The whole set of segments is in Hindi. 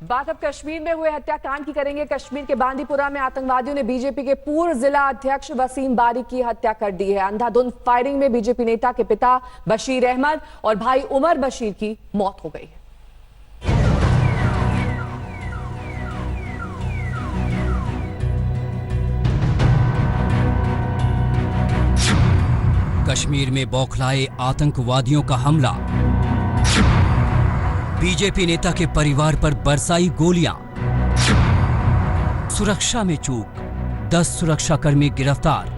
बात अब कश्मीर में हुए हत्याकांड की करेंगे। कश्मीर के बांदीपुरा में आतंकवादियों ने बीजेपी के पूर्व जिला अध्यक्ष वसीम बारी की हत्या कर दी है। अंधाधुंध फायरिंग में बीजेपी नेता के पिता बशीर अहमद और भाई उमर बशीर की मौत हो गई है। कश्मीर में बौखलाए आतंकवादियों का हमला, बीजेपी नेता के परिवार पर बरसाई गोलियां, सुरक्षा में चूक, 10 सुरक्षाकर्मी गिरफ्तार।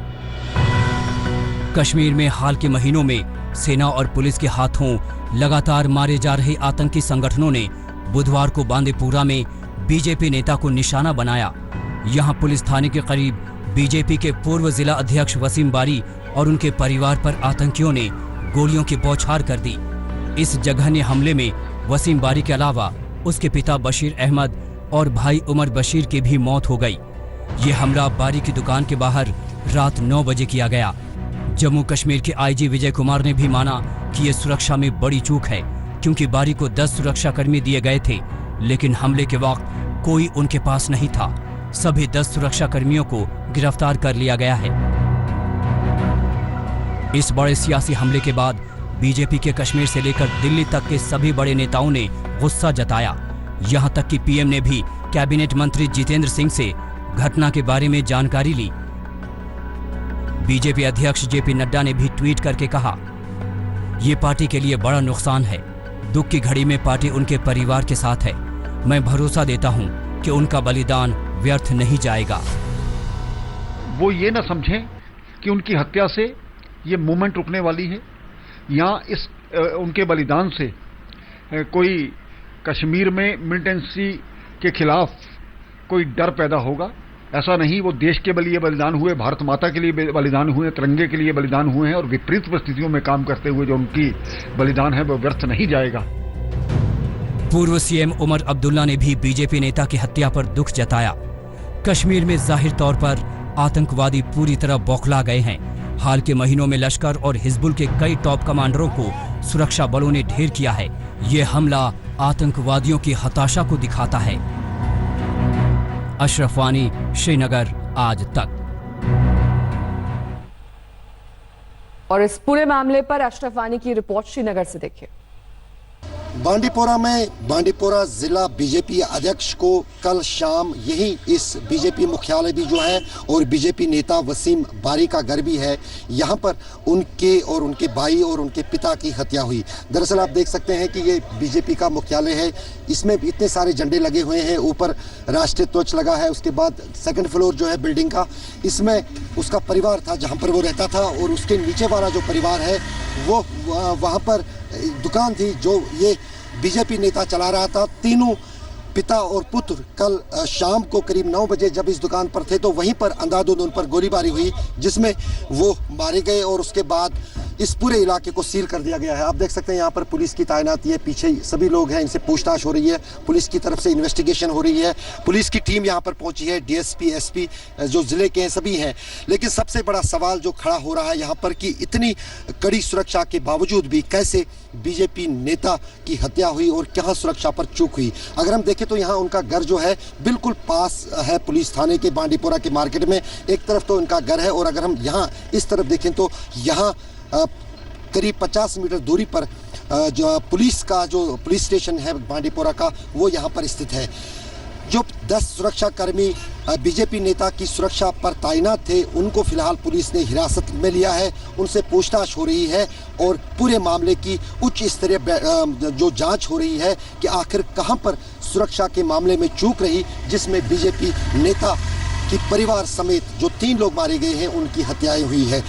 कश्मीर में हाल के महीनों में सेना और पुलिस के हाथों लगातार मारे जा रहे आतंकी संगठनों ने बुधवार को बांदीपुरा में बीजेपी नेता को निशाना बनाया। यहां पुलिस थाने के करीब बीजेपी के पूर्व जिला अध्यक्ष वसीम बारी और उनके परिवार पर आतंकियों ने गोलियों की बौछार कर दी। इस जघन्य हमले में वसीम बारी के अलावा उसके पिता बशीर अहमद और भाई उमर बशीर की भी मौत हो गई। ये हमला बारी की दुकान के बाहर रात 9 बजे किया गया। जम्मू कश्मीर के आईजी विजय कुमार ने भी माना कि ये सुरक्षा में बड़ी चूक है, क्योंकि बारी को 10 सुरक्षाकर्मी दिए गए थे, लेकिन हमले के वक्त कोई उनके पास नहीं था। सभी 10 सुरक्षाकर्मियों को गिरफ्तार कर लिया गया है। इस बड़े सियासी हमले के बाद बीजेपी के कश्मीर से लेकर दिल्ली तक के सभी बड़े नेताओं ने गुस्सा जताया। यहां तक कि पीएम ने भी कैबिनेट मंत्री जितेंद्र सिंह से घटना के बारे में जानकारी ली। बीजेपी अध्यक्ष जेपी नड्डा ने भी ट्वीट करके कहा, ये पार्टी के लिए बड़ा नुकसान है। दुख की घड़ी में पार्टी उनके परिवार के साथ है। मैं भरोसा देता हूं कि उनका बलिदान व्यर्थ नहीं जाएगा। वो ये न समझें कि उनकी हत्या से ये मूवमेंट रुकने वाली है, या इस उनके बलिदान से कोई कश्मीर में मिलिटेंसी के खिलाफ कोई डर पैदा होगा। ऐसा नहीं, वो देश के लिए बलिदान हुए, भारत माता के लिए बलिदान हुए, तिरंगे के लिए बलिदान हुए हैं, और विपरीत परिस्थितियों में काम करते हुए जो उनकी बलिदान है वो व्यर्थ नहीं जाएगा। पूर्व सीएम उमर अब्दुल्ला ने भी बीजेपी नेता की हत्या पर दुख जताया। कश्मीर में जाहिर तौर पर आतंकवादी पूरी तरह बौखला गए हैं। हाल के महीनों में लश्कर और हिजबुल के कई टॉप कमांडरों को सुरक्षा बलों ने ढेर किया है। ये हमला आतंकवादियों की हताशा को दिखाता है। अशरफ वानी, श्रीनगर, आज तक। और इस पूरे मामले पर अशरफ वानी की रिपोर्ट श्रीनगर से देखिए। बांदीपुरा में बांदीपुरा जिला बीजेपी अध्यक्ष को कल शाम यही इस बीजेपी मुख्यालय भी जो है और बीजेपी नेता वसीम बारी का घर भी है, यहाँ पर उनके और उनके भाई और उनके पिता की हत्या हुई। दरअसल आप देख सकते हैं कि ये बीजेपी का मुख्यालय है, इसमें इतने सारे झंडे लगे हुए हैं, ऊपर राष्ट्रीय ध्वज लगा है, उसके बाद सेकंड फ्लोर जो है बिल्डिंग का, इसमें उसका परिवार था जहाँ पर वो रहता था, और उसके नीचे वाला जो परिवार है वो वहाँ पर दुकान थी जो ये बीजेपी नेता चला रहा था। तीनों पिता और पुत्र कल शाम को करीब 9 बजे जब इस दुकान पर थे तो वहीं पर अंधाधुंध उन पर गोलीबारी हुई, जिसमें वो मारे गए, और उसके बाद इस पूरे इलाके को सील कर दिया गया है। आप देख सकते हैं यहाँ पर पुलिस की तैनाती है, पीछे सभी लोग हैं, इनसे पूछताछ हो रही है, पुलिस की तरफ से इन्वेस्टिगेशन हो रही है, पुलिस की टीम यहाँ पर पहुंची है, डीएसपी, एसपी जो जिले के हैं सभी हैं। लेकिन सबसे बड़ा सवाल जो खड़ा हो रहा है यहाँ पर कि इतनी कड़ी सुरक्षा के बावजूद भी कैसे बीजेपी नेता की हत्या हुई और क्या सुरक्षा पर चूक हुई। अगर हम देखें तो यहाँ उनका घर जो है बिल्कुल पास है पुलिस थाने के, बांदीपुरा के मार्केट में एक तरफ तो उनका घर है, और अगर हम यहाँ इस तरफ देखें तो यहाँ करीब 50 मीटर दूरी पर जो पुलिस स्टेशन है बांदीपुरा का वो यहाँ पर स्थित है। जो 10 सुरक्षाकर्मी बीजेपी नेता की सुरक्षा पर तैनात थे उनको फिलहाल पुलिस ने हिरासत में लिया है, उनसे पूछताछ हो रही है और पूरे मामले की उच्च स्तरीय जो जांच हो रही है कि आखिर कहां पर सुरक्षा के मामले में चूक रही, जिसमें बीजेपी नेता की परिवार समेत जो 3 लोग मारे गए हैं उनकी हत्याएं हुई है।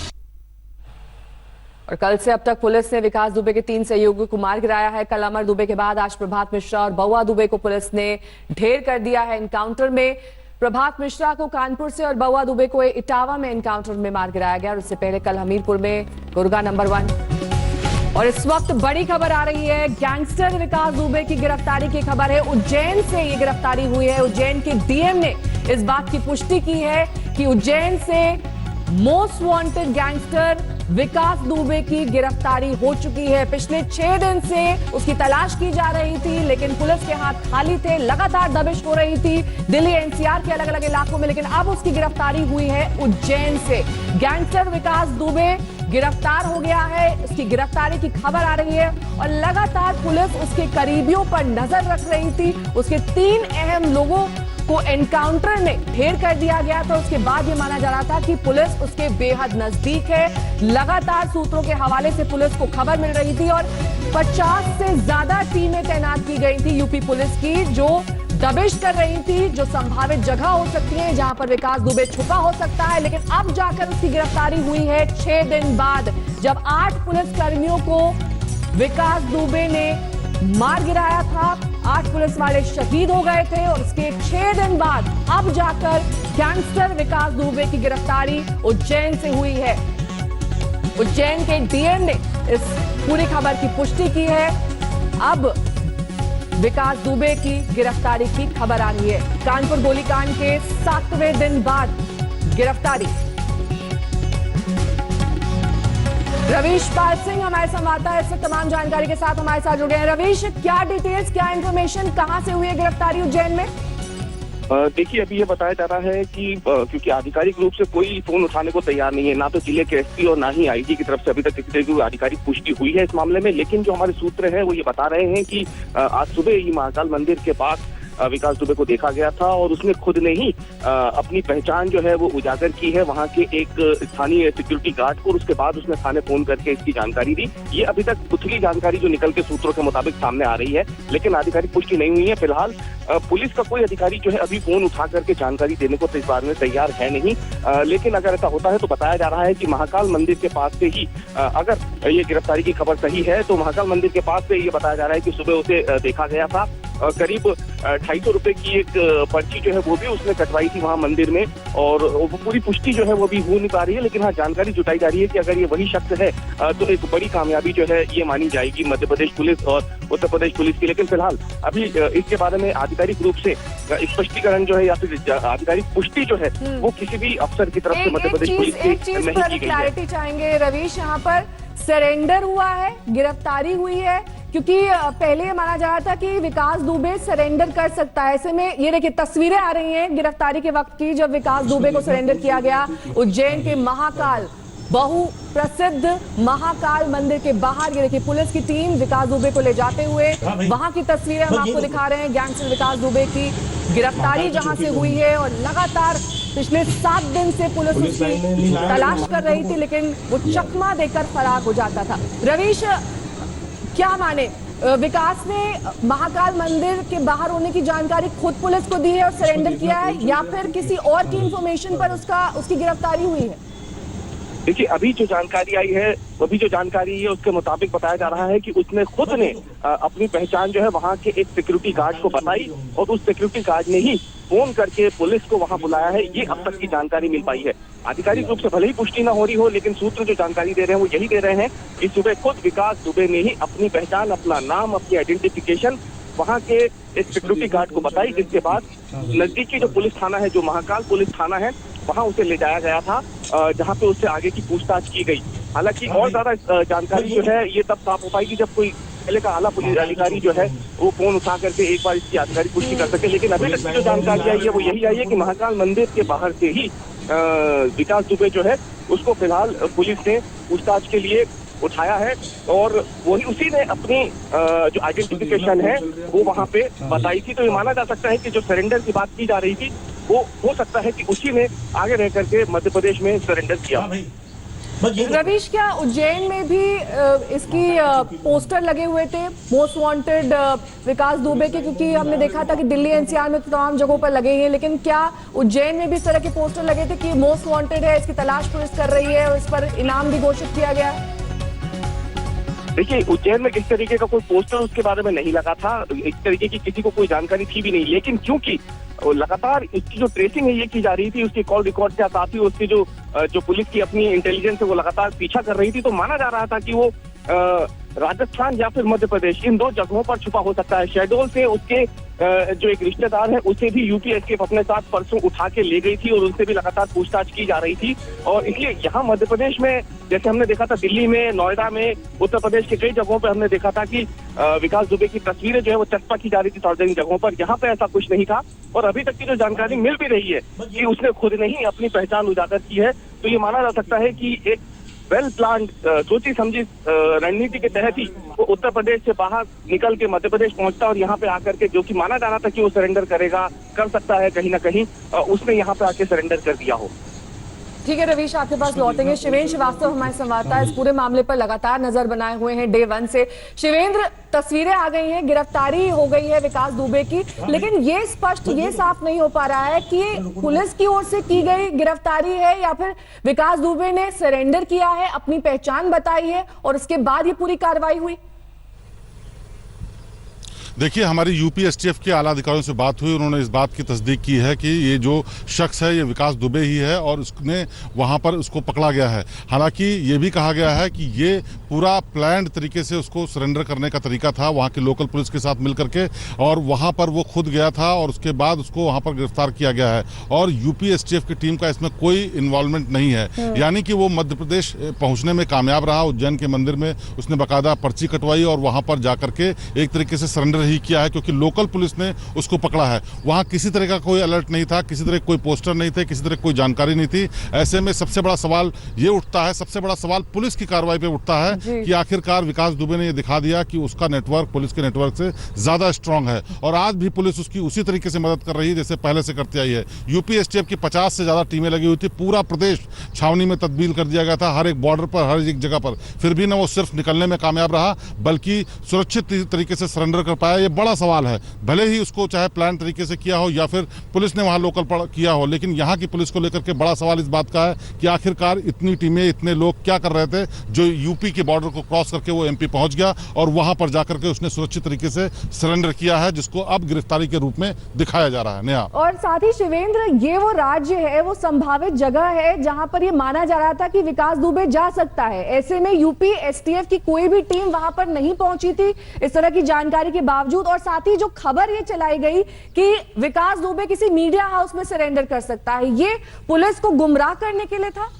और कल से अब तक पुलिस ने विकास दुबे के 3 सहयोगियों को मार गिराया है। कल अमर दुबे के बाद आज प्रभात मिश्रा और बउआ दुबे को पुलिस ने ढेर कर दिया है। एनकाउंटर में प्रभात मिश्रा को कानपुर से और बउआ दुबे को इटावा में एनकाउंटर में मार गिराया गया, और उससे पहले कल हमीरपुर में गुरगा नंबर 1। और इस वक्त बड़ी खबर आ रही है, गैंगस्टर विकास दुबे की गिरफ्तारी की खबर है। उज्जैन से ये गिरफ्तारी हुई है। उज्जैन के डीएम ने इस बात की पुष्टि की है कि उज्जैन से मोस्ट वांटेड गैंगस्टर विकास दुबे की गिरफ्तारी हो चुकी है। पिछले 6 दिन से उसकी तलाश की जा रही थी, लेकिन पुलिस के हाथ खाली थे। लगातार दबिश हो रही थी दिल्ली एनसीआर के अलग अलग इलाकों में, लेकिन अब उसकी गिरफ्तारी हुई है उज्जैन से। गैंगस्टर विकास दुबे गिरफ्तार हो गया है, उसकी गिरफ्तारी की खबर आ रही है और लगातार पुलिस उसके करीबियों पर नजर रख रही थी। उसके 3 अहम लोगों को एनकाउंटर में ढेर कर दिया गया था। उसके बाद यह माना जा रहा था कि पुलिस उसके बेहद नजदीक है। लगातार सूत्रों के हवाले से पुलिस को खबर मिल रही थी और 50 से ज्यादा टीमें तैनात की गई थी यूपी पुलिस की, जो दबिश कर रही थी, जो संभावित जगह हो सकती है जहां पर विकास दुबे छुपा हो सकता है। लेकिन अब जाकर उसकी गिरफ्तारी हुई है 6 दिन बाद, जब 8 पुलिस कर्मियों को विकास दुबे ने मार गिराया था। 8 पुलिस वाले शहीद हो गए थे और उसके 6 दिन बाद अब जाकर गैंगस्टर विकास दुबे की गिरफ्तारी उज्जैन से हुई है। उज्जैन के डीएम ने इस पूरी खबर की पुष्टि की है। अब विकास दुबे की गिरफ्तारी की खबर आ रही है। कानपुर गोलीकांड के 7वें दिन बाद गिरफ्तारी। रवीश पाल सिंह हमारे संवाददाता है, इस वक्त तमाम जानकारी के साथ हमारे साथ जुड़ गए हैं। रवीश, क्या डिटेल्स, क्या इंफॉर्मेशन, कहां से हुई है गिरफ्तारी उज्जैन में? देखिए, अभी ये बताया जा रहा है कि क्योंकि आधिकारिक रूप से कोई फोन उठाने को तैयार नहीं है, ना तो जिले के एसपी और ना ही आईजी की तरफ से अभी तक किसी तरह की आधिकारिक पुष्टि हुई है इस मामले में। लेकिन जो हमारे सूत्र हैं वो ये बता रहे हैं कि आज सुबह ही महाकाल मंदिर के पास विकास दुबे को देखा गया था और उसने खुद ने ही अपनी पहचान जो है वो उजागर की है वहां के एक स्थानीय सिक्योरिटी गार्ड को, और उसके बाद उसने थाने फोन करके इसकी जानकारी दी। ये अभी तक उथली जानकारी जो निकल के सूत्रों के मुताबिक सामने आ रही है, लेकिन आधिकारिक पुष्टि नहीं हुई है। फिलहाल पुलिस का कोई अधिकारी जो है अभी फोन उठा करके जानकारी देने को तो इस बारे में तैयार है नहीं, लेकिन अगर ऐसा होता है तो बताया जा रहा है कि महाकाल मंदिर के पास से ही अगर ये गिरफ्तारी की खबर सही है तो महाकाल मंदिर के पास से ये बताया जा रहा है कि सुबह उसे देखा गया था। करीब 250 रुपए की एक पर्ची जो है वो भी उसने कटवाई थी वहां मंदिर में, और वो पूरी पुष्टि जो है वो भी हो नहीं पा रही है। लेकिन हाँ, जानकारी जुटाई जा रही है कि अगर ये वही शख्स है तो एक बड़ी कामयाबी जो है ये मानी जाएगी मध्य प्रदेश पुलिस और उत्तर प्रदेश पुलिस की। लेकिन फिलहाल अभी इसके बारे में आधिकारिक रूप से स्पष्टीकरण जो है या फिर आधिकारिक पुष्टि जो है वो किसी भी अफसर की तरफ से मध्य प्रदेश पुलिस की नहीं की गई है। क्लैरिटी चाहेंगे रवीश, यहाँ पर सरेंडर हुआ है, गिरफ्तारी हुई है, क्योंकि पहले ये माना जा रहा था कि विकास दुबे सरेंडर कर सकता है। ऐसे में ये देखिए तस्वीरें आ रही हैं गिरफ्तारी के वक्त की, जब विकास दुबे को सरेंडर किया गया उज्जैन के महाकाल, बहु प्रसिद्ध महाकाल मंदिर के बाहर। ये देखिए पुलिस की टीम विकास दुबे को ले जाते हुए, वहां की तस्वीरें हम आपको दिखा रहे हैं। गैंगस्टर विकास दुबे की गिरफ्तारी जहां से हुई है और लगातार पिछले 7 दिन से पुलिस उसकी तलाश कर रही थी, लेकिन वो चकमा देकर फरार हो जाता था। रवीश, क्या माने, विकास ने महाकाल मंदिर के बाहर होने की जानकारी खुद पुलिस को दी है और सरेंडर किया है, या फिर किसी और की इंफॉर्मेशन पर उसकी गिरफ्तारी हुई है? देखिए, अभी जो जानकारी आई है उसके मुताबिक बताया जा रहा है कि उसने खुद ने अपनी पहचान जो है वहां के एक सिक्योरिटी गार्ड को बताई और उस सिक्योरिटी गार्ड ने ही फोन करके पुलिस को वहां बुलाया है। ये अब तक की जानकारी मिल पाई है। आधिकारिक रूप से भले ही पुष्टि न हो रही हो, लेकिन सूत्र जो जानकारी दे रहे हैं वो यही दे रहे हैं कि सुबह खुद विकास दुबे ने ही अपनी पहचान, अपना नाम, अपनी आइडेंटिफिकेशन वहां के एक सिक्योरिटी गार्ड को बताई, जिसके बाद नजदीकी जो पुलिस थाना है, जो महाकाल पुलिस थाना है, वहां उसे ले जाया गया था, जहां पे उससे आगे की पूछताछ की गई। हालांकि और ज्यादा जानकारी जो है ये तब साफ हो पाएगी जब कोई जिले का आला पुलिस अधिकारी जो है वो फोन उठा करके एक बार इसकी आधिकारिक पुष्टि कर सके। लेकिन अभी तक की जो जानकारी आई है वो यही आई है कि महाकाल मंदिर के बाहर से ही विकास दुबे जो है उसको फिलहाल पुलिस ने पूछताछ के लिए उठाया है और वही उसी ने अपनी जो आइडेंटिफिकेशन है वो वहां पे बताई थी। तो ये माना जा सकता है कि जो सरेंडर की बात की जा रही थी वो हो सकता है कि उसी ने आगे रह करके मध्य प्रदेश में सरेंडर किया। रवीश, क्या उज्जैन में भी इसकी पोस्टर लगे हुए थे मोस्ट वांटेड विकास दुबे के? क्योंकि हमने देखा था कि दिल्ली एनसीआर में तो तमाम जगहों पर लगे हैं, लेकिन क्या उज्जैन में भी इस तरह के पोस्टर लगे थे कि मोस्ट वांटेड है, इसकी तलाश पुलिस कर रही है और इस पर इनाम भी घोषित किया गया? देखिए, उज्जैन में किस तरीके का कोई पोस्टर उसके बारे में नहीं लगा था, इस तरीके की किसी को कोई जानकारी थी भी नहीं। लेकिन क्योंकि लगातार इसकी जो ट्रेसिंग है ये की जा रही थी, उसके कॉल रिकॉर्ड के साथ ही उसकी जो पुलिस की अपनी इंटेलिजेंस है वो लगातार पीछा कर रही थी, तो माना जा रहा था कि वो राजस्थान या फिर मध्य प्रदेश, इन 2 जगहों पर छुपा हो सकता है। शहडोल से उसके जो एक रिश्तेदार है उसे भी यूपी एसटीएफ अपने साथ परसों उठा के ले गई थी और उनसे भी लगातार पूछताछ की जा रही थी। और इसलिए यहाँ मध्य प्रदेश में जैसे हमने देखा था, दिल्ली में, नोएडा में, उत्तर प्रदेश के कई जगहों पर हमने देखा था कि विकास दुबे की तस्वीरें जो है वो चस्पा की जा रही थी सार्वजनिक जगहों पर। यहाँ पे ऐसा कुछ नहीं था और अभी तक की जो जानकारी मिल भी रही है कि उसने खुद ने ही अपनी पहचान उजागर की है। तो ये माना जा सकता है कि एक वेल प्लान्ड, सोची समझी रणनीति के तहत ही वो उत्तर प्रदेश से बाहर निकल के मध्य प्रदेश पहुंचता और यहाँ पे आकर के, जो कि माना जा रहा था कि वो सरेंडर करेगा, कर सकता है कहीं ना कहीं, उसने यहाँ पे आके सरेंडर कर दिया हो। ठीक है रवीश, आपके पास लौटेंगे। शिवेंद्र श्रीवास्तव हमारे संवाददाता इस पूरे मामले पर लगातार नजर बनाए हुए हैं डे 1 से। शिवेंद्र, तस्वीरें आ गई हैं, गिरफ्तारी हो गई है विकास दुबे की, लेकिन ये स्पष्ट, ये साफ नहीं हो पा रहा है कि पुलिस की ओर से की गई गिरफ्तारी है या फिर विकास दुबे ने सरेंडर किया है, अपनी पहचान बताई है और उसके बाद ये पूरी कार्रवाई हुई। देखिए, हमारी यूपी एसटीएफ के आला अधिकारियों से बात हुई, उन्होंने इस बात की तस्दीक की है कि ये जो शख्स है ये विकास दुबे ही है और उसने वहाँ पर उसको पकड़ा गया है। हालांकि ये भी कहा गया है कि ये पूरा प्लान्ड तरीके से उसको सरेंडर करने का तरीका था वहाँ की लोकल पुलिस के साथ मिलकर के, और वहाँ पर वो खुद गया था और उसके बाद उसको वहाँ पर गिरफ्तार किया गया है और यूपी एसटीएफ की टीम का इसमें कोई इन्वॉल्वमेंट नहीं है। यानी कि वो मध्य प्रदेश पहुँचने में कामयाब रहा, उज्जैन के मंदिर में उसने बाकायदा पर्ची कटवाई और वहाँ पर जाकर के एक तरीके से सरेंडर ही किया है, क्योंकि लोकल पुलिस ने उसको पकड़ा है। वहां किसी तरह का कोई अलर्ट नहीं था, किसी तरह कोई पोस्टर नहीं थे, किसी तरह कोई जानकारी नहीं थी। ऐसे में सबसे बड़ा सवाल ये उठता है, सबसे बड़ा सवाल पुलिस की कार्रवाई पे उठता है कि आखिरकार विकास दुबे ने ये दिखा दिया कि उसका नेटवर्क पुलिस के नेटवर्क से ज्यादा स्ट्रांग है और आज भी पुलिस उसकी उसी तरीके से मदद कर रही है जैसे पहले से करती आई है। यूपी एसटीएफ की 50 से ज्यादा टीमें लगी हुई थी, पूरा प्रदेश छावनी में तब्दील कर दिया गया था, हर एक बॉर्डर पर, हर एक जगह पर। फिर भी न वो सिर्फ निकलने में कामयाब रहा बल्कि सुरक्षित तरीके से सरेंडर कर पाया। ये बड़ा सवाल है, भले ही उसको चाहे प्लान तरीके से किया हो या फिर पुलिस ने वहां लोकल किया हो, लेकिन यहाँ की पुलिस को लेकर के बड़ा सवाल इस बात का है कि आखिरकार इतनी टीमें, इतने लोग क्या कर रहे थे जो यूपी के बॉर्डर को क्रॉस करके वो एमपी पहुंच गया और वहां पर जाकर के उसने सुरक्षित तरीके से सरेंडर किया है, जिसको अब गिरफ्तारी के रूप में दिखाया जा रहा है। नेहा, और साथ ही शिवेंद्र, ये वो राज्य है, वो संभावित जगह है जहां पर ये माना जा रहा था कि विकास दुबे जा सकता है। ऐसे में यूपी एसटीएफ की कोई भी टीम वहां पर नहीं पहुंची थी इस तरह की जानकारी के बावजूद, और साथ ही जो खबर ये चलाई गई कि विकास दुबे किसी मीडिया हाउस में सरेंडर कर सकता है, ये पुलिस को गुमराह करने के लिए था।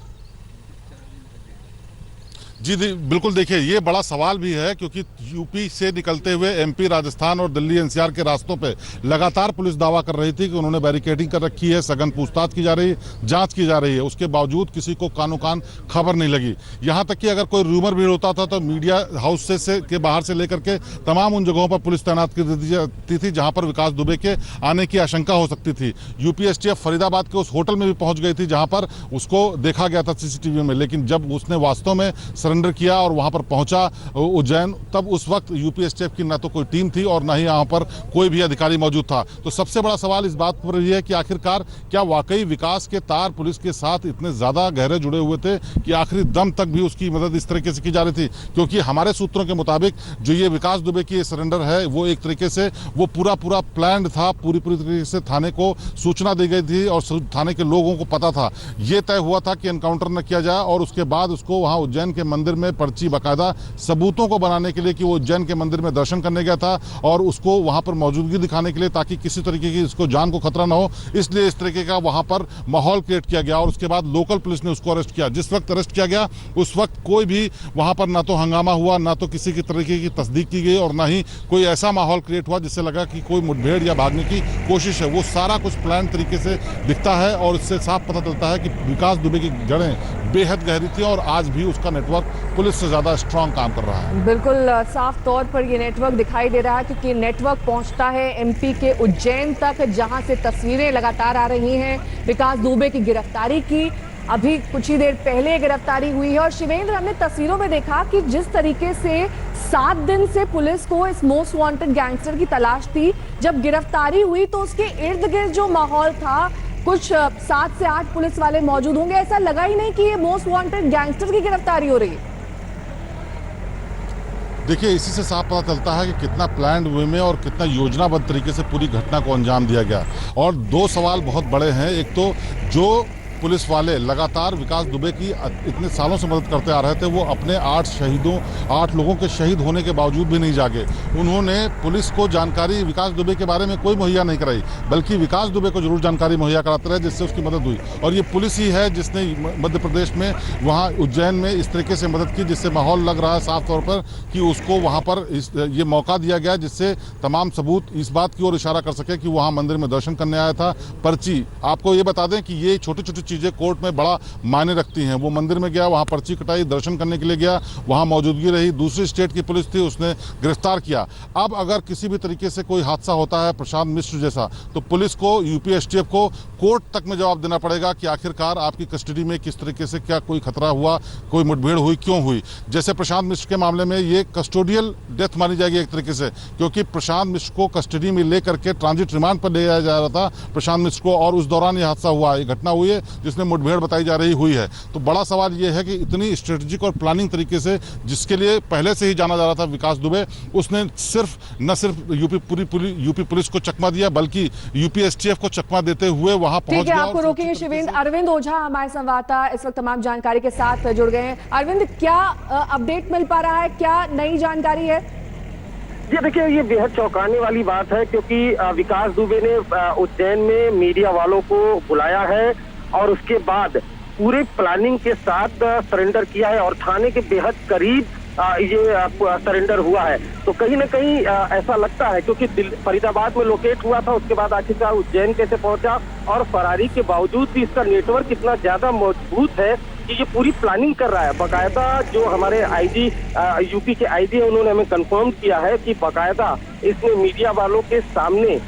जी बिल्कुल, देखिए ये बड़ा सवाल भी है क्योंकि यूपी से निकलते हुए एमपी, राजस्थान और दिल्ली एनसीआर के रास्तों पे लगातार पुलिस दावा कर रही थी कि उन्होंने बैरिकेडिंग कर रखी है, सघन पूछताछ की जा रही है, जांच की जा रही है, उसके बावजूद किसी को कानो कान खबर नहीं लगी। यहां तक कि अगर कोई रूमर भी होता था तो मीडिया हाउस से के बाहर से लेकर के तमाम उन जगहों पर पुलिस तैनात कर दी जाती थी जहां पर विकास दुबे के आने की आशंका हो सकती थी। यूपी एसटीएफ फरीदाबाद के उस होटल में भी पहुंच गई थी जहां पर उसको देखा गया था सीसीटीवी में, लेकिन जब उसने वास्तव में सरेंडर किया और वहां पर पहुंचा उज्जैन, तब उस वक्त यूपी एसटीएफ की न तो कोई टीम थी और न ही यहां पर कोई भी अधिकारी मौजूद था। तो सबसे बड़ा सवाल इस बात पर यह है कि आखिरकार क्या वाकई विकास के तार पुलिस के साथ इतने ज्यादा गहरे जुड़े हुए थे कि आखिरी दम तक भी उसकी मदद इस तरीके से की जा रही थी? क्योंकि हमारे सूत्रों के मुताबिक जो ये विकास दुबे की सरेंडर है वो एक तरीके से वो पूरा प्लान था, पूरी तरीके से थाने को सूचना दी गई थी और थाने के लोगों को पता था, ये तय हुआ था कि एनकाउंटर न किया जाए और उसके बाद उसको वहां उज्जैन के मंदिर में पर्ची बाकायदा सबूतों को बनाने के लिए कि वो उज्जैन के मंदिर में दर्शन करने गया था और उसको वहां पर मौजूदगी दिखाने के लिए ताकि किसी तरीके की इसको जान को खतरा ना हो, इसलिए इस तरीके का वहां पर माहौल क्रिएट किया गया और उसके बाद लोकल पुलिस ने उसको अरेस्ट किया। जिस वक्त अरेस्ट किया गया उस वक्त कोई भी वहां पर ना तो हंगामा हुआ, ना तो किसी की तरीके की तस्दीक की गई और ना ही कोई ऐसा माहौल क्रिएट हुआ जिससे लगा कि कोई मुठभेड़ या भागने की कोशिश है। वो सारा कुछ प्लान तरीके से दिखता है और इससे साफ पता चलता है कि विकास दुबे की जड़ें बेहद गहरी थी और आज भी उसका नेटवर्क पुलिस से ज्यादा स्ट्रांग काम कर रहा है। बिल्कुल साफ तौर पर ये नेटवर्क दिखाई दे रहा है क्योंकि नेटवर्क पहुंचता है एमपी के उज्जैन तक, जहां से तस्वीरें लगातार आ रही हैं विकास दुबे की गिरफ्तारी की। अभी कुछ ही देर पहले गिरफ्तारी हुई है और शिवेंद्र, हमने तस्वीरों में देखा कि जिस तरीके से 7 दिन से पुलिस को इस मोस्ट वांटेड गैंगस्टर की तलाश थी, जब गिरफ्तारी हुई तो उसके इर्द गिर्द जो माहौल था, कुछ 7 से 8 पुलिस वाले मौजूद होंगे, ऐसा लगा ही नहीं कि ये मोस्ट वांटेड गैंगस्टर की गिरफ्तारी हो रही है। देखिए, इसी से साफ पता चलता है कि कितना प्लान्ड वे में और कितना योजनाबद्ध तरीके से पूरी घटना को अंजाम दिया गया। और 2 सवाल बहुत बड़े हैं। एक तो जो पुलिस वाले लगातार विकास दुबे की इतने सालों से मदद करते आ रहे थे, वो अपने 8 लोगों के शहीद होने के बावजूद भी नहीं जागे। उन्होंने पुलिस को जानकारी विकास दुबे के बारे में कोई मुहैया नहीं कराई, बल्कि विकास दुबे को जरूर जानकारी मुहैया कराते रहे, जिससे उसकी मदद हुई। और ये पुलिस ही है जिसने मध्य प्रदेश में वहाँ उज्जैन में इस तरीके से मदद की, जिससे माहौल लग रहा है साफ तौर पर कि उसको वहाँ पर ये मौका दिया गया, जिससे तमाम सबूत इस बात की ओर इशारा कर सके कि वहाँ मंदिर में दर्शन करने आया था। पर्ची, आपको ये बता दें कि ये छोटी छोटी चीज़ें कोर्ट में बड़ा मायने रखती हैं। वो मंदिर में गया, वहाँ पर्ची कटाई, दर्शन करने के लिए गया, वहाँ मौजूदगी रही, दूसरी स्टेट की पुलिस थी, उसने गिरफ्तार किया। अब अगर किसी भी तरीके से कोई हादसा होता है प्रशांत मिश्र जैसा, तो पुलिस को, यूपी एसटीएफ को कोर्ट तक में जवाब देना पड़ेगा कि आखिरकार आपकी कस्टडी में किस तरीके से क्या कोई खतरा हुआ, कोई मुठभेड़ हुई, क्यों हुई। जैसे प्रशांत मिश्र के मामले में ये कस्टोडियल डेथ मानी जाएगी एक तरीके से, क्योंकि प्रशांत मिश्र को कस्टडी में लेकर के ट्रांजिट रिमांड पर ले जाया जा रहा था प्रशांत मिश्र को, और उस दौरान ये हादसा हुआ, ये घटना हुई है जिसमें मुठभेड़ बताई जा रही हुई है। तो बड़ा सवाल ये है कि इतनी स्ट्रेटेजिक और प्लानिंग तरीके से, जिसके लिए पहले से ही जाना जा रहा था विकास दुबे, उसने न सिर्फ यूपी पुलिस को चकमा दिया, बल्कि यूपी एसटीएफ को चकमा देते हुए वहां पहुंच गया। आपको रोकेंगे शिवेंद्र। अरविंद ओझा हमारे संवाददाता इस वक्त तमाम जानकारी के साथ जुड़ गए हैं। अरविंद, क्या अपडेट मिल पा रहा है, क्या नई जानकारी है? जी देखिए, ये बेहद चौंकाने वाली बात है, क्योंकि विकास दुबे ने उज्जैन में मीडिया वालों को बुलाया है और उसके बाद पूरे प्लानिंग के साथ सरेंडर किया है और थाने के बेहद करीब ये सरेंडर हुआ है। तो कहीं ना कहीं ऐसा लगता है, क्योंकि फरीदाबाद में लोकेट हुआ था, उसके बाद आखिरकार उज्जैन कैसे पहुंचा, और फरारी के बावजूद भी इसका नेटवर्क इतना ज्यादा मजबूत है कि ये पूरी प्लानिंग कर रहा है। बाकायदा जो हमारे आईजी यूपी के आईजी है, उन्होंने हमें कंफर्म किया है कि बाकायदा इसने मीडिया वालों के सामने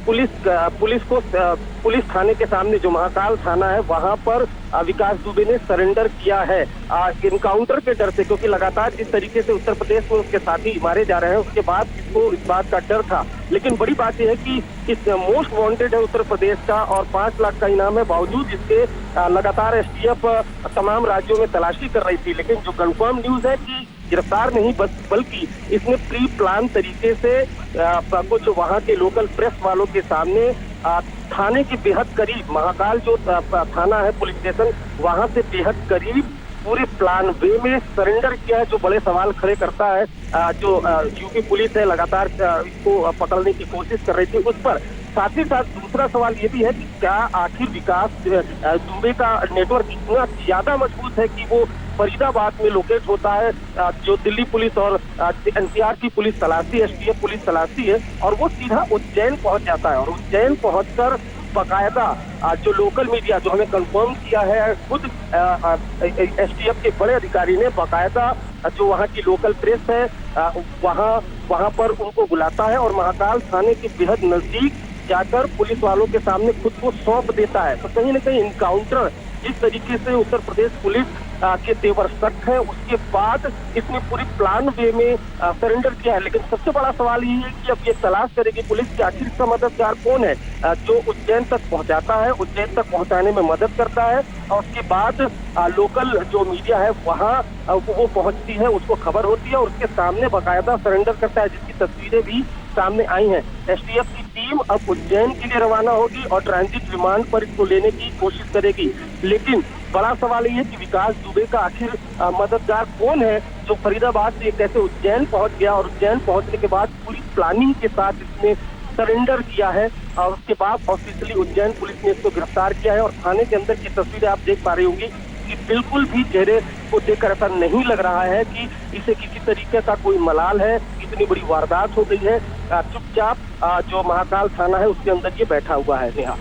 पुलिस थाने के सामने, जो महाकाल थाना है, वहां पर विकास दुबे ने सरेंडर किया है इनकाउंटर के डर से, क्योंकि लगातार जिस तरीके से उत्तर प्रदेश में उसके साथी मारे जा रहे हैं, उसके बाद इसको इस बात का डर था। लेकिन बड़ी बात यह है कि इस मोस्ट वांटेड है उत्तर प्रदेश का और 5 लाख का इनाम है, बावजूद इसके लगातार एसटीएफ तमाम राज्यों में तलाशी कर रही थी। लेकिन जो कंफर्म न्यूज है कि गिरफ्तार नहीं, बल्कि इसने प्री प्लान तरीके से कुछ वहां के लोकल प्रेस वालों के सामने थाने के बेहद करीब, महाकाल जो थाना है पुलिस स्टेशन, वहां से बेहद करीब पूरे प्लान वे में सरेंडर किया है, जो बड़े सवाल खड़े करता है। जो यूपी पुलिस है लगातार इसको पकड़ने की कोशिश कर रही थी उस पर। साथ ही साथ दूसरा सवाल ये भी है कि क्या आखिर विकास दुबे का नेटवर्क इतना ज्यादा मजबूत है कि वो फरीदाबाद में लोकेट होता है, जो दिल्ली पुलिस और एनसीआर की पुलिस तलाशी, एसटीएफ पुलिस तलाशी है, और वो सीधा उज्जैन पहुंच जाता है। और उज्जैन पहुंचकर बाकायदा जो लोकल मीडिया, जो हमें कंफर्म किया है खुद एसटीएफ के बड़े अधिकारी ने, बाकायदा जो वहाँ की लोकल प्रेस है वहाँ पर उनको बुलाता है और महाकाल थाने के बेहद नजदीक जाकर पुलिस वालों के सामने खुद को सौंप देता है। तो कहीं न कहीं इनकाउंटर जिस तरीके से उत्तर प्रदेश पुलिस के तेवर सख्त है, उसके बाद इसने पूरी प्लान वे में सरेंडर किया है। लेकिन सबसे बड़ा सवाल ये है कि अब ये तलाश करेगी पुलिस कि आखिर इसका मददगार कौन है, जो उज्जैन तक पहुंचाता है, उज्जैन तक पहुंचाने में मदद करता है, और उसके बाद लोकल जो मीडिया है वहाँ वो पहुंचती है, उसको खबर होती है और उसके सामने बाकायदा सरेंडर करता है, जिसकी तस्वीरें भी सामने आई हैं। एसटीएफ की टीम अब उज्जैन के लिए रवाना होगी और ट्रांजिट रिमांड पर इसको लेने की कोशिश करेगी। लेकिन बड़ा सवाल ये है कि विकास दुबे का आखिर मददगार कौन है, जो फरीदाबाद से कैसे उज्जैन पहुंच गया, और उज्जैन पहुंचने के बाद पूरी प्लानिंग के साथ इसने सरेंडर किया है, और उसके बाद ऑफिशियली उज्जैन पुलिस ने इसको गिरफ्तार किया है। और थाने के अंदर की तस्वीरें आप देख पा रही होंगी कि बिल्कुल भी चेहरे को देखकर ऐसा नहीं लग रहा है कि इसे किसी तरीके का कोई मलाल है, इतनी बड़ी वारदात हो गई है। चुपचाप जो महाकाल थाना है उसके अंदर ये बैठा हुआ है। नेहा,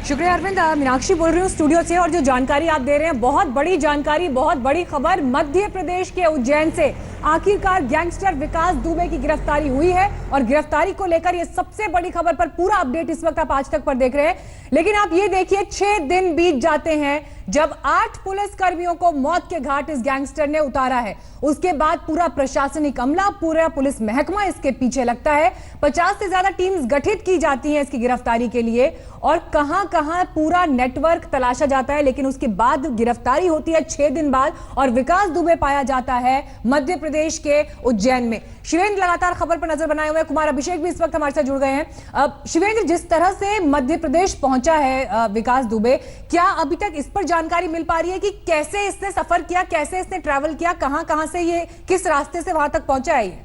शुक्रिया अरविंद। मीनाक्षी बोल रही हूँ स्टूडियो से, और जो जानकारी आप दे रहे हैं बहुत बड़ी जानकारी, बहुत बड़ी खबर। मध्य प्रदेश के उज्जैन से आखिरकार गैंगस्टर विकास दुबे की गिरफ्तारी हुई है, और गिरफ्तारी को लेकर ये सबसे बड़ी खबर पर पूरा अपडेट इस वक्त आप आज तक पर देख रहे हैं। लेकिन आप ये देखिए, 6 दिन बीत जाते हैं जब 8 पुलिस कर्मियों को मौत के घाट इस गैंगस्टर ने उतारा है। उसके बाद पूरा प्रशासनिक अमला, पूरा पुलिस महकमा इसके पीछे लगता है। 50 से ज्यादा टीम्स गठित की जाती हैं इसकी गिरफ्तारी के लिए, और कहां कहां पूरा नेटवर्क तलाशा जाता है। लेकिन उसके बाद गिरफ्तारी होती है 6 दिन बाद, और विकास दुबे पाया जाता है मध्य प्रदेश के उज्जैन में। शिवेंद्र लगातार खबर पर नजर बनाए हुए हैं, कुमार अभिषेक भी इस वक्त हमारे साथ जुड़ गए हैं। शिवेंद्र, जिस तरह से मध्य प्रदेश पहुंचा है विकास दुबे, क्या अभी तक इस पर जानकारी मिल पा रही है कि कैसे इसने सफर किया, कैसे इसने ट्रैवल किया, कहां से ये किस रास्ते से वहां तक पहुंचा है?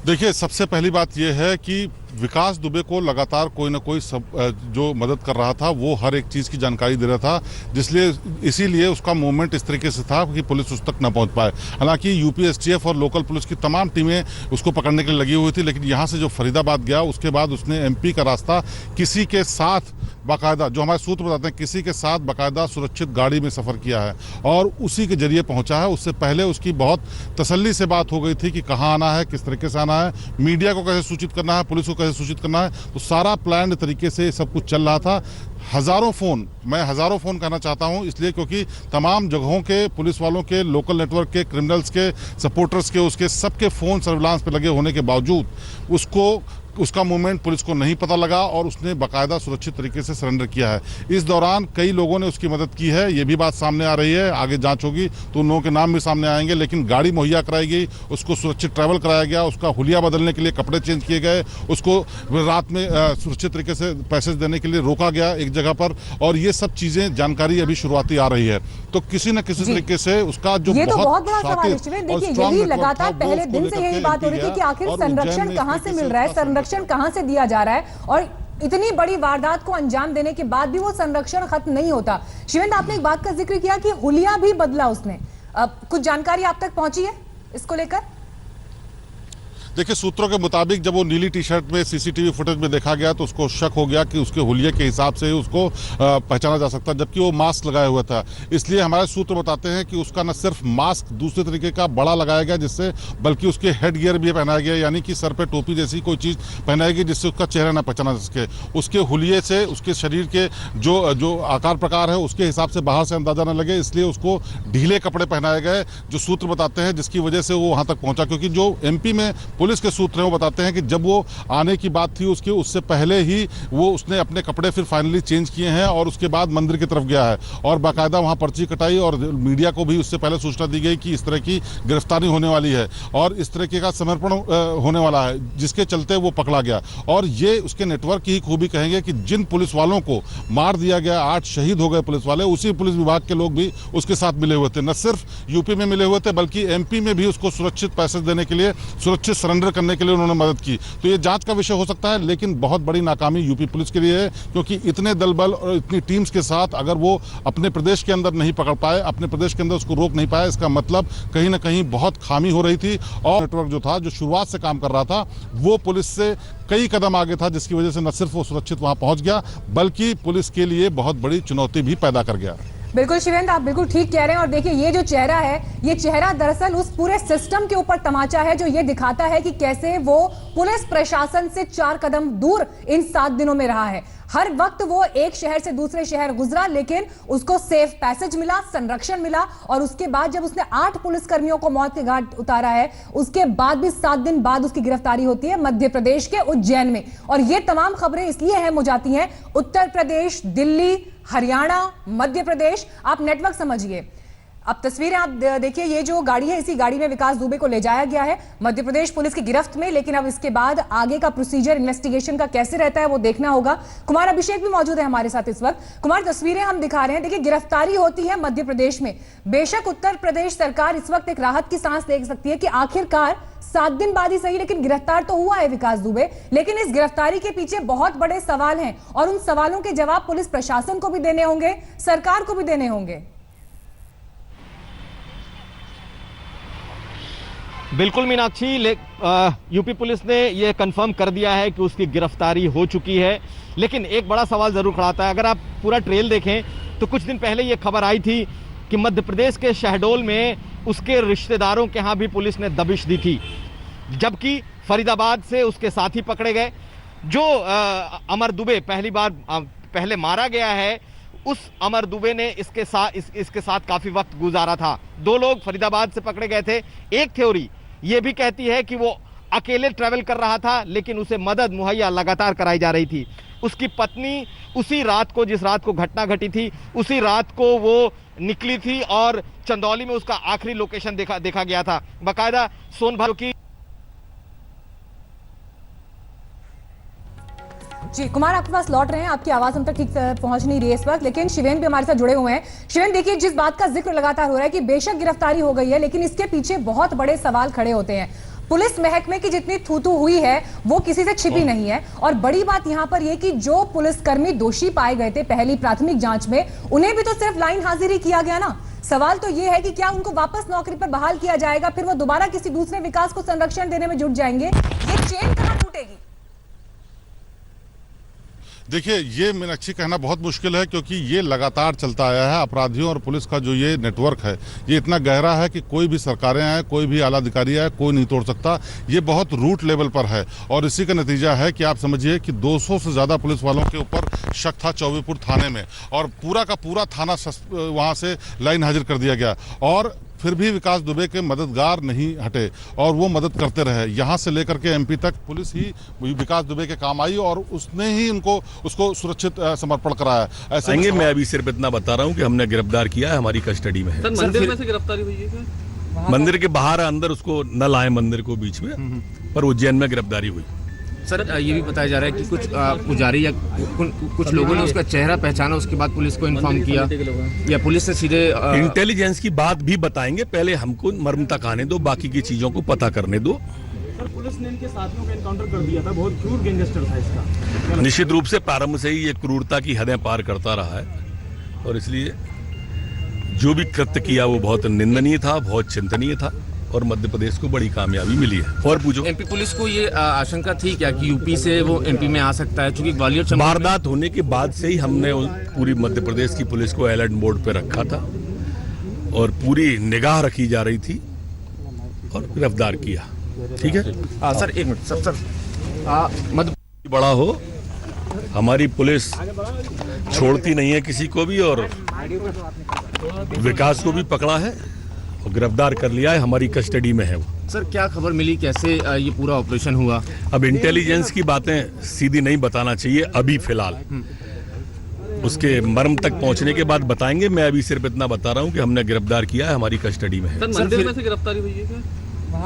देखिए, सबसे पहली बात यह है कि विकास दुबे को लगातार कोई ना कोई जो मदद कर रहा था वो हर एक चीज़ की जानकारी दे रहा था, इसीलिए उसका मूवमेंट इस तरीके से था कि पुलिस उस तक न पहुंच पाए। हालांकि यूपी एसटीएफ और लोकल पुलिस की तमाम टीमें उसको पकड़ने के लिए लगी हुई थी, लेकिन यहाँ से जो फरीदाबाद गया उसके बाद उसने एमपी का रास्ता किसी के साथ बाकायदा, जो हमारे सूत्र बताते हैं, किसी के साथ बाकायदा सुरक्षित गाड़ी में सफ़र किया है और उसी के जरिए पहुंचा है। उससे पहले उसकी बहुत तसल्ली से बात हो गई थी कि कहाँ आना है, किस तरीके से आना है, मीडिया को कैसे सूचित करना है, पुलिस को कैसे सूचित करना है, तो सारा प्लान तरीके से सब कुछ चल रहा था। हजारों फ़ोन, मैं हजारों फ़ोन कहना चाहता हूं इसलिए क्योंकि तमाम जगहों के पुलिस वालों के, लोकल नेटवर्क के, क्रिमिनल्स के, सपोर्टर्स के, उसके सबके फ़ोन सर्विलांस पे लगे होने के बावजूद उसका मूवमेंट पुलिस को नहीं पता लगा और उसने बाकायदा सुरक्षित तरीके से सरेंडर किया है। इस दौरान कई लोगों ने उसकी मदद की है, ये भी बात सामने आ रही है, आगे जांच होगी तो उन लोगों के नाम भी सामने आएंगे, लेकिन गाड़ी मुहैया कराई गई, उसको सुरक्षित ट्रैवल कराया गया, उसका हुलिया बदलने के लिए कपड़े चेंज किए गए, उसको रात में सुरक्षित तरीके से पैसेज देने के लिए रोका गया एक जगह पर, और ये सब चीजें जानकारी अभी शुरुआती आ रही है। तो किसी न किसी तरीके से उसका जो ये तो बहुत बड़ा शातिर सवाल है शिवेंद्र। देखिए, यही लगातार पहले दिन से यही बात हो रही थी कि आखिर संरक्षण कहां से मिल रहा है, संरक्षण कहां से दिया जा रहा है, और इतनी बड़ी वारदात को अंजाम देने के बाद भी वो संरक्षण खत्म नहीं होता। शिवेंद्र, आपने एक बात का जिक्र किया कि हुलिया भी बदला उसने, कुछ जानकारी आप तक पहुंची है इसको लेकर? देखिए, सूत्रों के मुताबिक जब वो नीली टी शर्ट में सीसीटीवी फुटेज में देखा गया तो उसको शक हो गया कि उसके हुलिये के हिसाब से उसको पहचाना जा सकता, जबकि वो मास्क लगाया हुआ था। इसलिए हमारे सूत्र बताते हैं कि उसका न सिर्फ मास्क दूसरे तरीके का बड़ा लगाया गया जिससे, बल्कि उसके हेड गियर भी पहनाया गया, यानी कि सर पे टोपी जैसी कोई चीज़ पहनाई गई जिससे उसका चेहरा न पहचाना जा सके। उसके हुलिये से उसके शरीर के जो आकार प्रकार है उसके हिसाब से बाहर से अंदाजा न लगे, इसलिए उसको ढीले कपड़े पहनाए गए, जो सूत्र बताते हैं, जिसकी वजह से वो वहाँ तक पहुँचा। क्योंकि जो एमपी में पुलिस के सूत्र हैं वो बताते हैं कि जब वो आने की बात थी उससे पहले ही उसने अपने कपड़े फिर फाइनली चेंज किए हैं और उसके बाद मंदिर की तरफ गया है और बाकायदा वहां पर्ची कटाई और मीडिया को भी उससे पहले सूचना दी गई कि इस तरह की गिरफ्तारी होने वाली है और इस तरह का समर्पण होने वाला है, जिसके चलते वो पकड़ा गया। और ये उसके नेटवर्क की ही खूबी कहेंगे कि जिन पुलिस वालों को मार दिया गया, 8 शहीद हो गए पुलिस वाले, उसी पुलिस विभाग के लोग भी उसके साथ मिले हुए थे। न सिर्फ यूपी में मिले हुए थे बल्कि एमपी में भी उसको सुरक्षित पैसेज देने के लिए, सुरक्षित सरेंडर करने के लिए उन्होंने मदद की। तो ये जांच का विषय हो सकता है, लेकिन बहुत बड़ी नाकामी यूपी पुलिस के लिए है, क्योंकि इतने दल बल और इतनी टीम्स के साथ अगर वो अपने प्रदेश के अंदर नहीं पकड़ पाए, अपने प्रदेश के अंदर उसको रोक नहीं पाए, इसका मतलब कहीं ना कहीं बहुत खामी हो रही थी। और नेटवर्क जो था, जो शुरुआत से काम कर रहा था, वो पुलिस से कई कदम आगे था, जिसकी वजह से न सिर्फ वो सुरक्षित वहां पहुंच गया बल्कि पुलिस के लिए बहुत बड़ी चुनौती भी पैदा कर गया। बिल्कुल शिवेंद्र, आप बिल्कुल ठीक कह रहे हैं। और देखिए, ये जो चेहरा है, ये चेहरा दरअसल उस पूरे सिस्टम के ऊपर तमाचा है जो ये दिखाता है कि कैसे वो पुलिस प्रशासन से 4 कदम दूर इन 7 दिनों में रहा है। हर वक्त वो एक शहर से दूसरे शहर गुजरा, लेकिन उसको सेफ पैसेज मिला, संरक्षण मिला, और उसके बाद जब उसने 8 पुलिसकर्मियों को मौत के घाट उतारा है, उसके बाद भी 7 दिन बाद उसकी गिरफ्तारी होती है मध्य प्रदेश के उज्जैन में। और ये तमाम खबरें इसलिए अहम हो जाती हैं, उत्तर प्रदेश, दिल्ली, हरियाणा, मध्य प्रदेश, आप नेटवर्क समझिए। अब तस्वीरें आप देखिए, ये जो गाड़ी है, इसी गाड़ी में विकास दुबे को ले जाया गया है मध्य प्रदेश पुलिस की गिरफ्त में। लेकिन अब इसके बाद आगे का प्रोसीजर इन्वेस्टिगेशन का कैसे रहता है वो देखना होगा। कुमार अभिषेक भी मौजूद है हमारे साथ इस वक्त। कुमार, तस्वीरें हम दिखा रहे हैं, देखिए गिरफ्तारी होती है मध्य प्रदेश में। बेशक उत्तर प्रदेश सरकार इस वक्त एक राहत की सांस ले सकती है कि आखिरकार 7 दिन बाद ही सही, लेकिन गिरफ्तार तो हुआ है विकास दुबे। लेकिन इस गिरफ्तारी के पीछे बहुत बड़े सवाल हैं और उन सवालों के जवाब पुलिस प्रशासन को भी देने होंगे, सरकार को भी देने होंगे। बिल्कुल मीनाक्षी, यूपी पुलिस ने यह कंफर्म कर दिया है कि उसकी गिरफ्तारी हो चुकी है। लेकिन एक बड़ा सवाल जरूर खड़ा होता है। अगर आप पूरा ट्रेल देखें तो कुछ दिन पहले यह खबर आई थी कि मध्य प्रदेश के शहडोल में उसके रिश्तेदारों के यहां भी पुलिस ने दबिश दी थी, जबकि फरीदाबाद से उसके साथी पकड़े गए। जो अमर दुबे पहले मारा गया है, उस अमर दुबे ने इसके साथ काफी वक्त गुजारा था। 2 लोग फरीदाबाद से पकड़े गए थे। एक थ्योरी यह भी कहती है कि वो अकेले ट्रैवल कर रहा था, लेकिन उसे मदद मुहैया लगातार कराई जा रही थी। उसकी पत्नी उसी रात को, जिस रात को घटना घटी थी, उसी रात को वो निकली थी और चंदौली में उसका आखिरी लोकेशन देखा गया था। बाकायदा सोनभद्र की। जी कुमार, आपके पास लौट रहे हैं, आपकी आवाज हम तक ठीक से पहुंच नहीं रही है इस वक्त, लेकिन शिवेन भी हमारे साथ जुड़े हुए हैं। शिवेन, देखिए जिस बात का जिक्र लगातार हो रहा है कि बेशक गिरफ्तारी हो गई है, लेकिन इसके पीछे बहुत बड़े सवाल खड़े होते हैं। पुलिस महकमे की जितनी थू-थू हुई है वो किसी से छिपी नहीं है, और बड़ी बात यहां पर यह कि जो पुलिसकर्मी दोषी पाए गए थे पहली प्राथमिक जांच में, उन्हें भी तो सिर्फ लाइन हाजिरी किया गया ना। सवाल तो यह है कि क्या उनको वापस नौकरी पर बहाल किया जाएगा, फिर वो दोबारा किसी दूसरे विकास को संरक्षण देने में जुट जाएंगे। ये चेन कहां टूटेगी? देखिए, ये मीनाक्षी कहना बहुत मुश्किल है, क्योंकि ये लगातार चलता आया है। अपराधियों और पुलिस का जो ये नेटवर्क है, ये इतना गहरा है कि कोई भी सरकारें आए, कोई भी आला अधिकारी आए, कोई नहीं तोड़ सकता। ये बहुत रूट लेवल पर है, और इसी का नतीजा है कि आप समझिए कि 200 से ज़्यादा पुलिस वालों के ऊपर शक था चौबेपुर थाने में, और पूरा का पूरा थाना वहाँ से लाइन हाजिर कर दिया गया, और फिर भी विकास दुबे के मददगार नहीं हटे और वो मदद करते रहे। यहाँ से लेकर के एमपी तक पुलिस ही विकास दुबे के काम आई, और उसने ही उसको सुरक्षित समर्पण कराया। ऐसे में मैं अभी सिर्फ इतना बता रहा हूँ कि हमने गिरफ्तार किया है, हमारी कस्टडी में है। मंदिर में से गिरफ्तारी हुई है? मंदिर के बाहर अंदर उसको न लाए मंदिर को बीच में, पर उज्जैन में गिरफ्तारी हुई। सर, ये भी बताया जा रहा है कि कुछ पुजारी या कुछ लोगों ने उसका चेहरा पहचाना, उसके बाद पुलिस को इन्फॉर्म किया, या पुलिस से सीधे इंटेलिजेंस की बात भी बताएंगे, पहले हमको मर्म तक आने दो, बाकी की चीजों को पता करने दो। सर, पुलिस ने इनके साथियों का एनकाउंटर कर दिया था, बहुत क्रूर गैंगस्टर था इसका। निश्चित रूप से प्रारंभ से ही ये क्रूरता की हदें पार करता रहा है, और इसलिए जो भी कृत्य किया वो बहुत निंदनीय था, बहुत चिंतनीय था, और मध्य प्रदेश को बड़ी कामयाबी मिली है। और पूछो, एमपी पुलिस को ये आशंका थी क्या कि यूपी से वो एमपी में आ सकता है? चूंकि ग्वालियर वारदात होने के बाद से ही हमने पूरी मध्य प्रदेश की पुलिस को अलर्ट मोड पे रखा था, और पूरी निगाह रखी जा रही थी, और गिरफ्तार किया। ठीक है सर, एक मिनट सर, मध्य बड़ा हो, हमारी पुलिस छोड़ती नहीं है किसी को भी, और विकास को भी पकड़ा है और गिरफ्तार कर लिया है, हमारी कस्टडी में है वो। सर, क्या खबर मिली, कैसे ये पूरा ऑपरेशन हुआ? अब इंटेलिजेंस की बातें सीधी नहीं बताना चाहिए अभी फिलहाल, उसके मर्म तक पहुंचने के बाद बताएंगे। मैं अभी सिर्फ इतना बता रहा हूं कि हमने गिरफ्तार किया है, हमारी कस्टडी में है। सर, मंदिर में से गिरफ्तारी हुई है?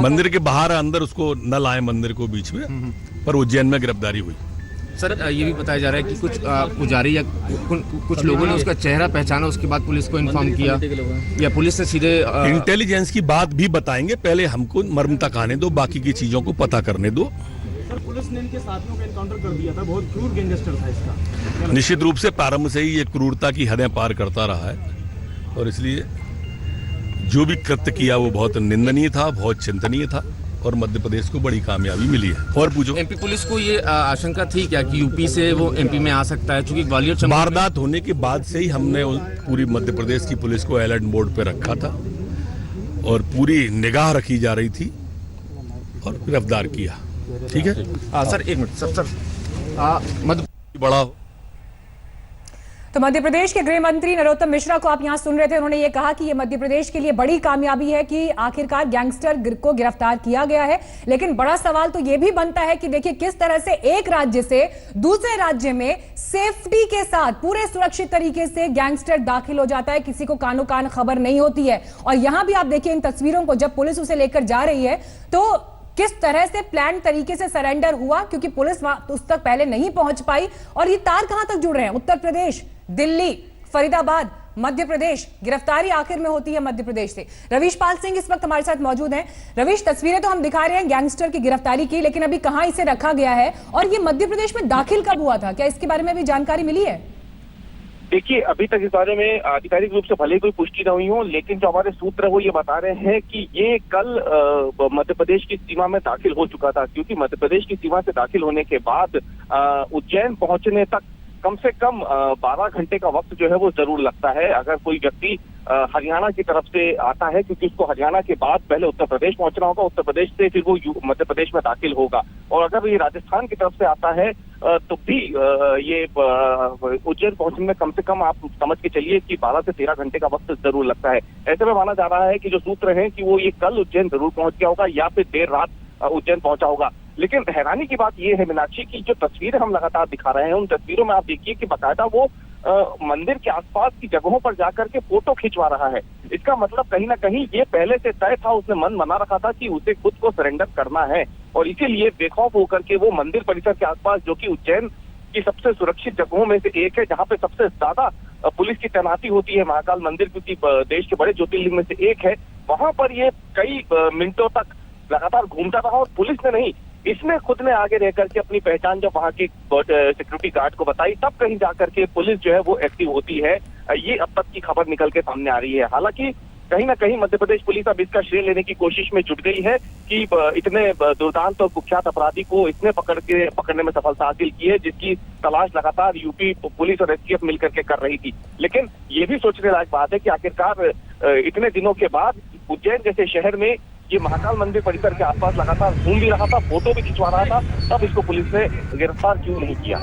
मंदिर के बाहर अंदर उसको न लाए मंदिर को बीच में, पर उज्जैन में गिरफ्तारी हुई। सर, ये भी बताया जा रहा है कि कुछ पुजारी या कुछ लोगों ने उसका चेहरा पहचाना, उसके बाद पुलिस को इन्फॉर्म किया, या पुलिस से सीधे इंटेलिजेंस की बात भी बताएंगे, पहले हमको मर्म तक आने दो, बाकी की चीजों को पता करने दो। सर, पुलिस ने इनके साथियों का एनकाउंटर कर दिया था, बहुत क्रूर गैंगस्टर था इसका। निश्चित रूप से प्रारंभ से ही ये क्रूरता की हदें पार करता रहा है, और इसलिए जो भी कृत्य किया वो बहुत निंदनीय था, बहुत चिंतनीय था, और मध्य प्रदेश को बड़ी कामयाबी मिली है। और पूछो, एमपी पुलिस को ये आशंका थी क्या कि यूपी से वो एमपी में आ सकता है? चूंकि ग्वालियर वारदात होने के बाद से ही हमने पूरी मध्य प्रदेश की पुलिस को अलर्ट मोड पे रखा था, और पूरी निगाह रखी जा रही थी, और गिरफ्तार किया। ठीक है सर, एक मिनट सर, मध्य बड़ा हो। तो मध्य प्रदेश के गृह मंत्री नरोत्तम मिश्रा को आप यहां सुन रहे थे, उन्होंने ये कहा कि ये मध्य प्रदेश के लिए बड़ी कामयाबी है कि आखिरकार गैंगस्टर को गिरफ्तार किया गया है। लेकिन बड़ा सवाल तो ये भी बनता है कि देखिए किस तरह से एक राज्य से दूसरे राज्य में सेफ्टी के साथ पूरे सुरक्षित तरीके से गैंगस्टर दाखिल हो जाता है, किसी को कानो कान खबर नहीं होती है। और यहां भी आप देखिए इन तस्वीरों को, जब पुलिस उसे लेकर जा रही है तो किस तरह से प्लान तरीके से सरेंडर हुआ, क्योंकि पुलिस उस तक पहले नहीं पहुंच पाई। और ये तार कहां तक जुड़ रहे हैं? उत्तर प्रदेश, दिल्ली, फरीदाबाद, मध्य प्रदेश, गिरफ्तारी आखिर में होती है मध्य प्रदेश से। रवीश पाल सिंह इस वक्त हमारे साथ मौजूद हैं। रवीश, तस्वीरें तो हम दिखा रहे हैं गैंगस्टर की गिरफ्तारी की, लेकिन अभी कहां इसे रखा गया है और ये मध्य प्रदेश में दाखिल कब हुआ था? क्या इसके बारे में भी जानकारी मिली है? देखिए, अभी तक इस बारे में आधिकारिक रूप से भले ही कोई पुष्टि न हुई हो, लेकिन जो हमारे सूत्र है वो ये बता रहे हैं कि ये कल मध्य प्रदेश की सीमा में दाखिल हो चुका था, क्योंकि मध्य प्रदेश की सीमा से दाखिल होने के बाद उज्जैन पहुंचने तक कम से कम 12 घंटे का वक्त जो है वो जरूर लगता है। अगर कोई व्यक्ति हरियाणा की तरफ से आता है, क्योंकि उसको हरियाणा के बाद पहले उत्तर प्रदेश पहुंचना होगा, उत्तर प्रदेश से फिर वो मध्य प्रदेश में दाखिल होगा। और अगर ये राजस्थान की तरफ से आता है तो भी ये उज्जैन पहुंचने में कम से कम आप समझ के चलिए कि 12 से 13 घंटे का वक्त जरूर लगता है। ऐसे में माना जा रहा है कि जो सूत्र हैं कि वो ये कल उज्जैन जरूर पहुंच गया होगा, या फिर देर रात उज्जैन पहुंचा होगा। लेकिन हैरानी की बात यह है मीनाक्षी की जो तस्वीरें हम लगातार दिखा रहे हैं उन तस्वीरों में आप देखिए कि बाकायदा वो मंदिर के आसपास की जगहों पर जाकर के फोटो खिंचवा रहा है। इसका मतलब कहीं ना कहीं ये पहले से तय था, उसने मन बना रखा था कि उसे खुद को सरेंडर करना है और इसीलिए बेखौफ होकर के वो मंदिर परिसर के आसपास, जो कि उज्जैन की सबसे सुरक्षित जगहों में से एक है, जहां पे सबसे ज्यादा पुलिस की तैनाती होती है, महाकाल मंदिर क्योंकि देश के बड़े ज्योतिर्लिंग में से एक है, वहां पर ये कई मिनटों तक लगातार घूमता रहा और पुलिस ने नहीं, इसने खुद ने आगे रह करके अपनी पहचान जब वहां के सिक्योरिटी गार्ड को बताई, तब कहीं जाकर के पुलिस जो है वो एक्टिव होती है। ये अब तक की खबर निकल के सामने आ रही है। हालांकि कहीं ना कहीं मध्य प्रदेश पुलिस अब इसका श्रेय लेने की कोशिश में जुट गई है कि इतने दुर्दांत और कुख्यात अपराधी को इसने पकड़ने में सफलता हासिल की है, जिसकी तलाश लगातार यूपी पुलिस और एसटीएफ मिलकर के कर रही थी। लेकिन ये भी सोचने लायक बात है कि आखिरकार इतने दिनों के बाद उज्जैन जैसे शहर में ये महाकाल मंदिर परिसर के आसपास लगातार घूम भी रहा था, फोटो भी खिंचवा रहा था, तब इसको पुलिस ने गिरफ्तार क्यों नहीं किया।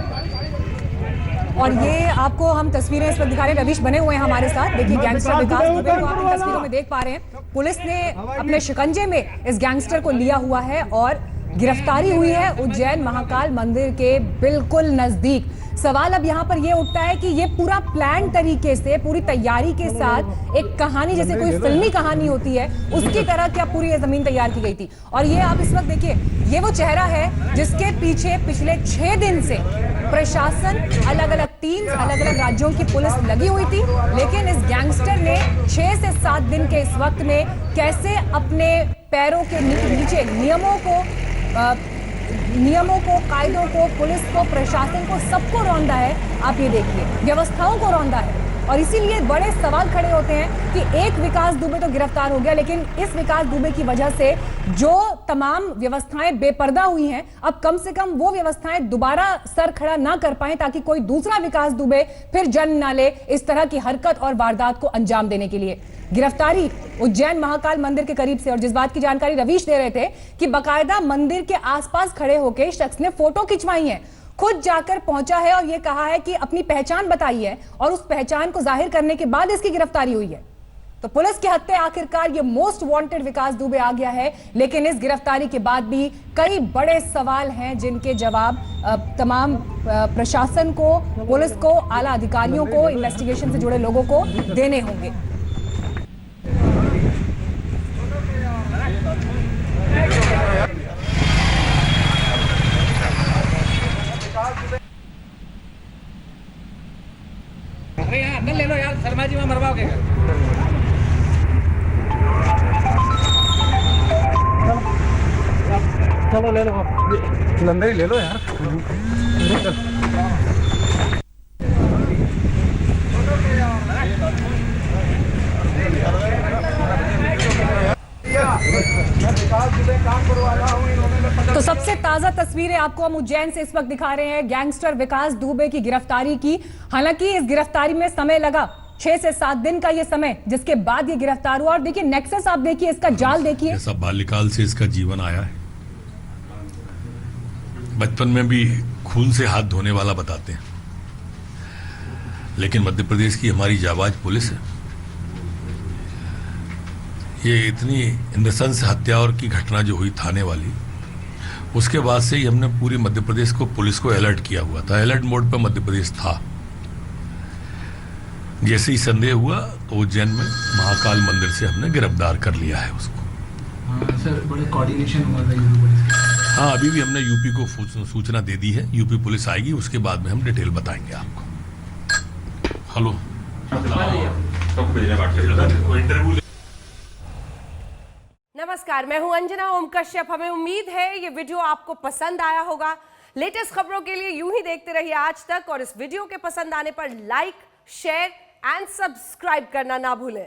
और ये आपको हम तस्वीरें इस वक्त दिखा रहे हैं, रवीश बने हुए हैं हमारे साथ। देखिए गैंगस्टर विकास दुबे को आप इन तस्वीरों में देख पा रहे हैं। पुलिस ने अपने शिकंजे में इस गैंगस्टर को लिया हुआ है और गिरफ्तारी हुई है उज्जैन महाकाल मंदिर के बिल्कुल नजदीक। सवाल अब यहाँ पर यह उठता है कि ये पूरा प्लान तरीके से, पूरी तैयारी के साथ एक कहानी, जैसे कोई फिल्मी कहानी होती है, उसकी तरह क्या पूरी ये जमीन तैयार की गई थी। और ये आप इस वक्त देखिए, ये वो चेहरा है जिसके पीछे पिछले 6 दिन से प्रशासन, अलग अलग टीम्स, अलग अलग राज्यों की पुलिस लगी हुई थी। लेकिन इस गैंगस्टर ने 6 से 7 दिन के इस वक्त में कैसे अपने पैरों के नीचे नियमों को, कायदों को, पुलिस को, प्रशासन को, सबको रौंदा है। आप ये देखिए, व्यवस्थाओं को रौंदा है। और इसीलिए बड़े सवाल खड़े होते हैं कि एक विकास दुबे तो गिरफ्तार हो गया, लेकिन इस विकास दुबे की वजह से जो तमाम व्यवस्थाएं बेपर्दा हुई हैं, अब कम से कम वो व्यवस्थाएं दोबारा सर खड़ा ना कर पाएं, ताकि कोई दूसरा विकास दुबे फिर जन्म ना ले इस तरह की हरकत और वारदात को अंजाम देने के लिए। गिरफ्तारी उज्जैन महाकाल मंदिर के करीब से, और जिस बात की जानकारी रवीश दे रहे थे कि बकायदा मंदिर के आसपास खड़े होकर शख्स ने फोटो खिंचवाई है, खुद जाकर पहुंचा है और यह कहा है कि अपनी पहचान बताई है, और उस पहचान को जाहिर करने के बाद इसकी गिरफ्तारी हुई है। तो पुलिस के हत्थे आखिरकार ये मोस्ट वांटेड विकास दुबे आ गया है। लेकिन इस गिरफ्तारी के बाद भी कई बड़े सवाल हैं, जिनके जवाब तमाम प्रशासन को, पुलिस को, आला अधिकारियों को, इन्वेस्टिगेशन से जुड़े लोगों को देने होंगे। अंदर ले लो यार, शर्मा जी में मरवाओगे। चलो ले लो, अंदर ही ले लो यार। तो सबसे ताजा तस्वीरें आपको हम उज्जैन से इस वक्त दिखा रहे हैं, गैंगस्टर विकास दुबे की गिरफ्तारी की। हालांकि इस गिरफ्तारी में समय लगा, 6 से 7 दिन का ये समय, जिसके बाद ये गिरफ्तार हुआ। और देखिए नेक्सस, आप देखिए इसका जाल देखिए। ऐसा बाल्यकाल से इसका जीवन आया है, बचपन में भी खून से हाथ धोने वाला बताते हैं। लेकिन मध्य प्रदेश की हमारी जाबाज पुलिस है, ये इतनी नृशंस हत्या और की घटना जो हुई थाने वाली, उसके बाद से ही हमने पूरी मध्य प्रदेश को, पुलिस को अलर्ट किया हुआ था। अलर्ट मोड पर मध्य प्रदेश था। जैसे ही संदेह हुआ तो उज्जैन में महाकाल मंदिर से हमने गिरफ्तार कर लिया है उसको। सर बड़े कोऑर्डिनेशन हुआ था यूपी पुलिस के। हाँ, अभी भी हमने यूपी को सूचना दे दी है। यूपी पुलिस आएगी, उसके बाद में हम डिटेल बताएंगे आपको। हेलो, नमस्कार, मैं हूं अंजना ओम कश्यप। हमें उम्मीद है ये वीडियो आपको पसंद आया होगा। लेटेस्ट खबरों के लिए यूं ही देखते रहिए आज तक, और इस वीडियो के पसंद आने पर लाइक, शेयर एंड सब्सक्राइब करना ना भूलें।